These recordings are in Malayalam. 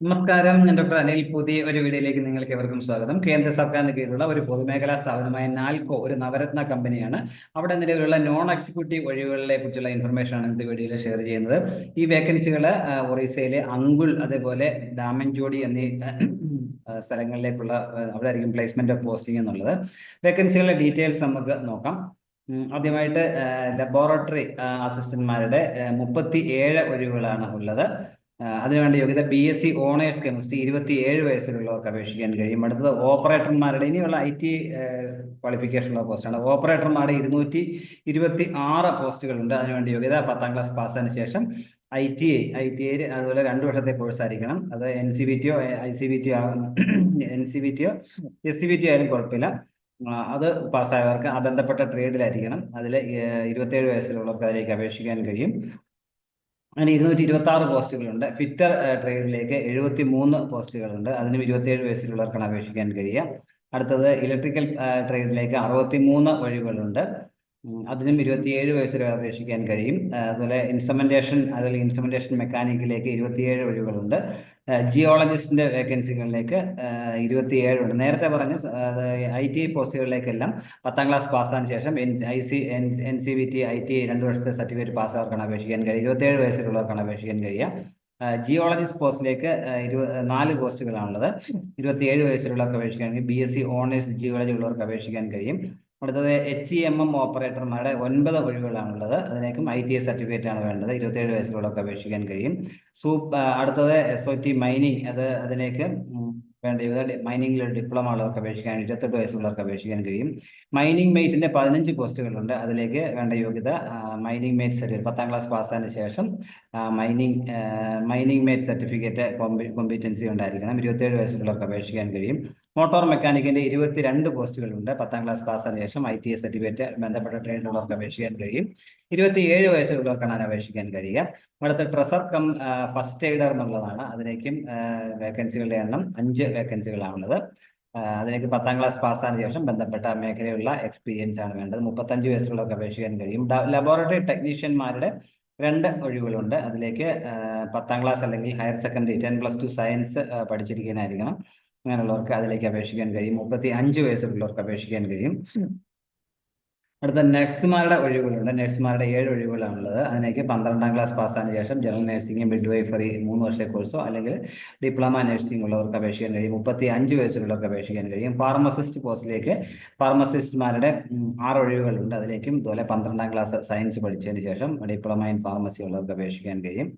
നമസ്കാരം, ഞാൻ ഡോക്ടർ അനിൽ. പുതിയ ഒരു വീഡിയോയിലേക്ക് നിങ്ങൾക്ക് എവർക്കും സ്വാഗതം. കേന്ദ്ര സർക്കാരിന് കീഴിലുള്ള ഒരു പൊതുമേഖലാ സ്ഥാപനമായ നാൽക്കോ ഒരു നവരത്ന കമ്പനിയാണ്. അവിടെ നിലവിലുള്ള നോൺ എക്സിക്യൂട്ടീവ് ഒഴിവുകളെ കുറിച്ചുള്ള ഇൻഫർമേഷൻ ആണ് ഇന്നത്തെ വീഡിയോയിൽ ഷെയർ ചെയ്യുന്നത്. ഈ വേക്കൻസികൾ ഒറീസയിലെ അങ്കുൾ, അതേപോലെ ഡാമൻജോഡി എന്നീ സ്ഥലങ്ങളിലേക്കുള്ള അവിടെ ആയിരിക്കും പ്ലേസ്മെന്റ് ഓഫ് പോസ്റ്റിംഗ് എന്നുള്ളത്. വേക്കൻസികളുടെ ഡീറ്റെയിൽസ് നമുക്ക് നോക്കാം. ആദ്യമായിട്ട് ലബോറട്ടറി അസിസ്റ്റന്റ്മാരുടെ 37 ഒഴിവുകളാണ് ഉള്ളത്. അതിനുവേണ്ട യോഗ്യത BSc ഓണേഴ്സ് കെമിസ്ട്രി, 27 വയസ്സിലുള്ളവർക്ക് അപേക്ഷിക്കാൻ കഴിയും. അടുത്തത് ഓപ്പറേറ്റർമാരുടെ ഇനിയുള്ള IT ക്വാളിഫിക്കേഷനുള്ള പോസ്റ്റാണ്. ഓപ്പറേറ്റർമാരുടെ 226 പോസ്റ്റുകളുണ്ട്. അതിനുവേണ്ടി യോഗ്യത 10ാം ക്ലാസ് പാസ്സായതിനു ശേഷം ITI അതുപോലെ 2 വർഷത്തെ കോഴ്സ് ആയിരിക്കണം. അത് NCVT-യോ ICVT-യോ NCVT-യോ SCVT ആയാലും കുഴപ്പമില്ല. അത് പാസ്സായവർക്ക് ആ ബന്ധപ്പെട്ട ട്രേഡിലായിരിക്കണം. അതിൽ 27 വയസ്സിലുള്ളവർക്ക് അതിലേക്ക് അപേക്ഷിക്കാൻ കഴിയും. അങ്ങനെ 226 പോസ്റ്റുകളുണ്ട്. ഫിറ്റർ ട്രേഡിലേക്ക് 73 പോസ്റ്റുകളുണ്ട്. അതിനും 27 വയസ്സിലുള്ളവർക്കാണ് അപേക്ഷിക്കാൻ കഴിയുക. അടുത്തത് ഇലക്ട്രിക്കൽ ട്രേഡിലേക്ക് 63 ഒഴിവുകളുണ്ട്. അതിനും 27 വയസ്സിൽ അപേക്ഷിക്കാൻ കഴിയും. അതുപോലെ ഇൻസ്ട്രുമെന്റേഷൻ മെക്കാനിക്കിലേക്ക് 27 ഒഴിവുകളുണ്ട്. ജിയോളജിസ്റ്റിന്റെ വേക്കൻസികളിലേക്ക് 27 ഉണ്ട്. നേരത്തെ പറഞ്ഞ ITI പോസ്റ്റുകളിലേക്കെല്ലാം 10ാം ക്ലാസ് പാസ്സായതിനു ശേഷം NCVT ITI 2 വർഷത്തെ സർട്ടിഫിക്കറ്റ് പാസ്സാവർക്കാണ് അപേക്ഷിക്കാൻ കഴിയും. 27 വയസ്സിലുള്ളവർക്കാണ് അപേക്ഷിക്കാൻ കഴിയുക. ജിയോളജിസ്റ്റ് പോസ്റ്റിലേക്ക് 4 പോസ്റ്റുകളാണുള്ളത്. 27 വയസ്സിലുള്ളവർക്ക് അപേക്ഷിക്കാൻ കഴിയും. BSc ഓണേഴ്സ് ജിയോളജി ഉള്ളവർക്ക് അപേക്ഷിക്കാൻ കഴിയും. അടുത്തത് HEMM ഓപ്പറേറ്റർമാരുടെ 9 ഒഴിവുകളാണുള്ളത്. അതിലേക്കും ITI സർട്ടിഫിക്കറ്റ് ആണ് വേണ്ടത്. 27 വയസ്സിലുള്ളവർക്ക് അപേക്ഷിക്കാൻ കഴിയും. അടുത്തത് SOT മൈനിങ്, അതിലേക്ക് വേണ്ട യോഗ്യത മൈനിങ്ങിൽ ഡിപ്ലോമ ഉള്ളവർക്ക് അപേക്ഷിക്കാൻ 28 വയസ്സുള്ളവർക്ക് അപേക്ഷിക്കാൻ കഴിയും. മൈനിങ് മേറ്റിന്റെ 15 പോസ്റ്റുകളുണ്ട്. അതിലേക്ക് വേണ്ട യോഗ്യത മൈനിങ് മേറ്റ് സർട്ടിഫിക്കറ്റ് 10ാം ക്ലാസ് പാസ്സായതിനു ശേഷം മൈനിങ് മേറ്റ് സർട്ടിഫിക്കറ്റ് കോമ്പീറ്റൻസി ഉണ്ടായിരിക്കണം. 27 വയസ്സിലുള്ളവർക്ക് അപേക്ഷിക്കാൻ കഴിയും. മോട്ടോർ മെക്കാനിക്കിന്റെ 22 പോസ്റ്റുകളുണ്ട്. 10ാം ക്ലാസ് പാസ്സായതിനു ശേഷം ITI സർട്ടിഫിക്കറ്റ് ബന്ധപ്പെട്ട ട്രേഡിലുള്ളവർക്ക് അപേക്ഷിക്കാൻ കഴിയും. 27 വയസ്സുള്ളവർക്കാണ് അപേക്ഷിക്കാൻ കഴിയുക. അടുത്ത ട്രഷർ കം ഫസ്റ്റ് എയ്ഡർ എന്നുള്ളതാണ്. അതിലേക്കും വേക്കൻസികളുടെ എണ്ണം 5 വേക്കൻസികളാണുള്ളത്. അതിലേക്ക് 10ാം ക്ലാസ് പാസ്സായതിനു ശേഷം ബന്ധപ്പെട്ട മേഖലയുള്ള എക്സ്പീരിയൻസ് ആണ് വേണ്ടത്. 35 വയസ്സുള്ളവർക്ക് അപേക്ഷിക്കാൻ കഴിയും. ലബോറട്ടറി ടെക്നീഷ്യന്മാരുടെ 2 ഒഴിവുകളുണ്ട്. അതിലേക്ക് 10ാം ക്ലാസ് അല്ലെങ്കിൽ ഹയർ സെക്കൻഡറി 10+2 സയൻസ് പഠിച്ചിരിക്കുന്നതായിരിക്കണം. അങ്ങനെയുള്ളവർക്ക് അതിലേക്ക് അപേക്ഷിക്കാൻ കഴിയും. 35 വയസ്സുള്ളവർക്ക് അപേക്ഷിക്കാൻ കഴിയും. അടുത്ത നഴ്സുമാരുടെ ഒഴിവുകളുണ്ട്. നഴ്സുമാരുടെ 7 ഒഴിവുകളാണുള്ളത്. അതിലേക്ക് 12ാം ക്ലാസ് പാസ്സായതിനു ശേഷം ജനറൽ നഴ്സിംഗ്, മിഡ്വൈഫറി 3 വർഷത്തെ കോഴ്സോ അല്ലെങ്കിൽ ഡിപ്ലോമ നഴ്സിംഗ് ഉള്ളവർക്ക് അപേക്ഷിക്കാൻ കഴിയും. 35 വയസ്സുള്ളവർക്ക് അപേക്ഷിക്കാൻ കഴിയും. ഫാർമസിസ്റ്റ് പോസ്റ്റിലേക്ക് ഫാർമസിസ്റ്റുമാരുടെ 6 ഒഴിവുകളുണ്ട്. അതിലേക്കും ഇതുപോലെ 12ാം ക്ലാസ് സയൻസ് പഠിച്ചതിന് ശേഷം ഡിപ്ലോമ ഇൻ ഫാർമസി ഉള്ളവർക്ക് അപേക്ഷിക്കാൻ കഴിയും.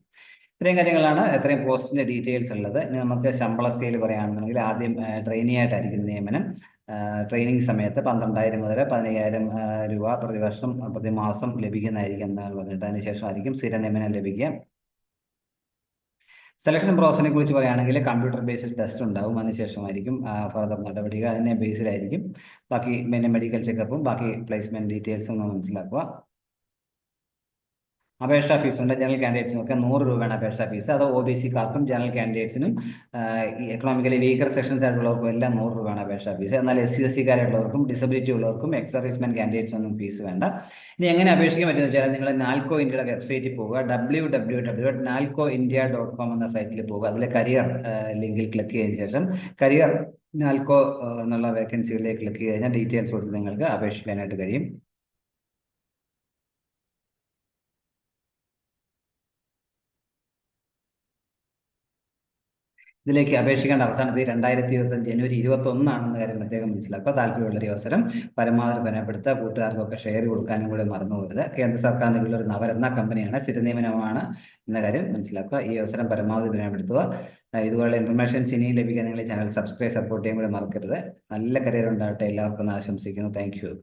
ഇത്രയും കാര്യങ്ങളാണ് ഇത്രയും പോസ്റ്റിന്റെ ഡീറ്റെയിൽസ് ഉള്ളത്. ഇനി നമുക്ക് ശമ്പള സ്കെയിൽ പറയുകയാണെന്നുണ്ടെങ്കിൽ ആദ്യം ട്രെയിനി ആയിട്ടായിരിക്കും നിയമനം. ട്രെയിനിങ് സമയത്ത് 12,000 മുതൽ 15,000 രൂപ പ്രതിവർഷം പ്രതിമാസം ലഭിക്കുന്നതായിരിക്കും എന്നാണ് പറഞ്ഞിട്ട് അതിനുശേഷമായിരിക്കും സ്ഥിര നിയമനം ലഭിക്കുക. സെലക്ഷൻ പ്രോസസിനെ കുറിച്ച് പറയുകയാണെങ്കിൽ കമ്പ്യൂട്ടർ ബേസ്ഡ് ടെസ്റ്റ് ഉണ്ടാവും. അതിനുശേഷമായിരിക്കും ഫർദർ നടപടികൾ. അതിനെ ബേസിലായിരിക്കും ബാക്കി മെഡിക്കൽ ചെക്കപ്പും ബാക്കി പ്ലേസ്മെന്റ് ഡീറ്റെയിൽസും ഒന്ന് മനസ്സിലാക്കുക. അപേക്ഷാ ഫീസ് ഉണ്ട്. ജനറൽ കാൻഡിഡേറ്റ്സിനും ഒക്കെ 100 രൂപയാണ് അപേക്ഷാ ഫീസ്. അത് OBC-കാർക്കും ജനറൽ കാൻഡിഡേറ്റ്സിനും എക്കണോമിക്കലി വീക്കർ സെക്ഷൻസ് ആയിട്ടുള്ളവർക്കും എല്ലാം 100 രൂപയാണ് അപേക്ഷാ ഫീസ്. എന്നാൽ SC/ST-കാരായിട്ടുള്ളവർക്കും ഡിസബിലിറ്റി ഉള്ളവർക്കും എക്സ് സർവീസ്മെൻ കാൻഡിഡേറ്റ്സ് ഒന്നും ഫീസ് വേണ്ട. ഇനി എങ്ങനെ അപേക്ഷിക്കാൻ പറ്റുമെന്ന് വെച്ചാൽ നിങ്ങൾ നാൽക്കോ ഇന്ത്യയുടെ വെബ്സൈറ്റിൽ പോവുക. www.nalcoindia.com എന്ന സൈറ്റിൽ പോവുക. അതിലെ കരിയർ ലിങ്കിൽ ക്ലിക്ക് ചെയ്തതിനു ശേഷം കരിയർ നാൽക്കോ എന്നുള്ള വേക്കൻസികളിലേക്ക് ക്ലിക്ക് ചെയ്ത് കഴിഞ്ഞാൽ ഡീറ്റെയിൽസ് കൊടുത്ത് നിങ്ങൾക്ക് അപേക്ഷിക്കാനായിട്ട് കഴിയും. ഇതിലേക്ക് അപേക്ഷിക്കേണ്ട അവസാന തീയതി 2025 ജനുവരി 21 ആണെന്ന കാര്യം പ്രത്യേകം മനസ്സിലാക്കുക. താല്പര്യമുള്ളൊരു അവസരം പരമാവധി പ്രയോജനപ്പെടുത്തുക. കൂട്ടുകാർക്കൊക്കെ ഷെയർ കൊടുക്കാനും കൂടി മറന്നു പോകരുത്. കേന്ദ്ര സർക്കാരിന്റെ കീഴിലുള്ള ഒരു നവരത്ന കമ്പനിയാണ്, സ്ഥിര നിയമനമാണ് എന്ന കാര്യം മനസ്സിലാക്കുക. ഈ അവസരം പരമാവധി പ്രയോജനപ്പെടുത്തുക. ഇതുപോലുള്ള ഇൻഫർമേഷൻസ് ഇനിയും ലഭിക്കാൻ നിങ്ങൾ ചാനൽ സബ്സ്ക്രൈബ് സപ്പോർട്ട് ചെയ്യാൻ കൂടി മറക്കരുത്. നല്ല കരിയർ ഉണ്ടാകട്ടെ എല്ലാവർക്കും ആശംസിക്കുന്നു. Thank you.